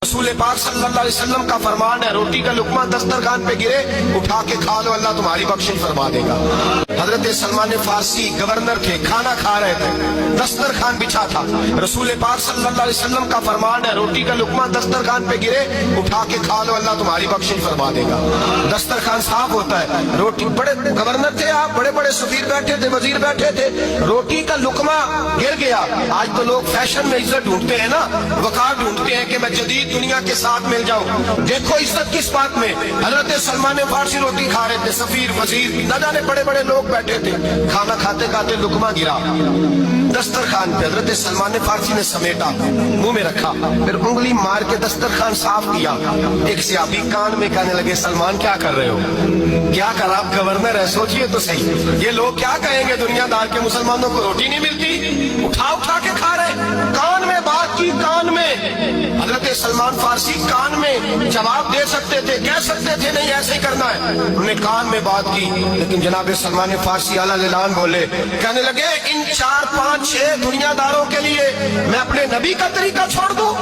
رسول پاک صلی اللہ علیہ وسلم کا فرمان ہے، روٹی کا لقمہ دسترخوان پہ گرے اٹھا کے کھا لو، اللہ تمہاری بخشش فرما دے گا۔ حضرت سلمان فارسی گورنر تھے، کھانا کھا رہے تھے، دسترخوان بچھا تھا، رسول پاک صلی اللہ علیہ وسلم کا فرمان ہے، روٹی کا لقمہ دسترخوان پہ گرے اٹھا کے کھا لو، اللہ تمہاری بخشش فرما دے گا۔ دسترخوان صاف ہوتا ہے، روٹی بڑے گورنر تھے آپ، بڑے بڑے سفیر بیٹھے تھے، وزیر بیٹھے تھے، روٹی کا لقمہ گر گیا۔ آج تو لوگ فیشن میں عزت ڈھونڈتے ہیں نا، وقار ڈھونڈتے ہیں کہ میں جدید دنیا کے ساتھ مل جاؤں۔ دیکھو عزت کس بات میں، حضرت سلمان فارسی روٹی کھا رہے تھے، سفیر وزیر نہ جانے بڑے بڑے لوگ بیٹھے تھے، کھانا کھاتے کھاتے لقمہ گرا دسترخوان پہ، حضرت سلمان فارسی نے سمیٹا، منہ میں رکھا، پھر انگلی مار کے دسترخوان صاف کیا۔ ایک صحابی کان میں کہنے لگے، سلمان کیا کر رہے ہو؟ کیا کر، آپ گورنر ہے، سوچئے تو صحیح، یہ لوگ کیا کہیں گے دنیا دار کے مسلمانوں کو روٹی نہیں ملتی، اٹھا اٹھا کے کھا رہے۔ کان میں بات کی، کان میں، حضرت سلمان فارسی کان میں جواب دے سکتے تھے، کہہ سکتے تھے نہیں ایسے ہی کرنا ہے، انہوں نے کان میں بات کی، لیکن جناب سلمان فارسی اعلیٰ اعلان بولے، کہنے لگے ان 4 5 6 دنیا داروں کے لیے میں اپنے نبی کا طریقہ چھوڑ دوں،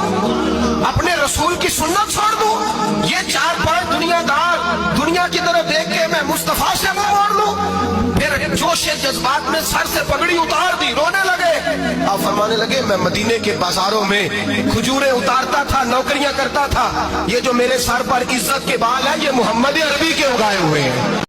اپنے رسول کی سنت چھوڑ دوں؟ یہ 4 5 دنیا دار دنیا کی طرف دیکھ کے میں مصطفیٰ سے منہ موڑ لوں؟ پھر جوش جذبات میں سر سے پگڑی اتار دی، رونے لگے۔ آپ فرمانے لگے، میں مدینے کے بازاروں میں کھجوریں اتارتا تھا، نوکریاں کرتا تھا، یہ جو میرے سر پر عزت کے بال ہیں یہ محمد عربی کے اگائے ہوئے ہیں۔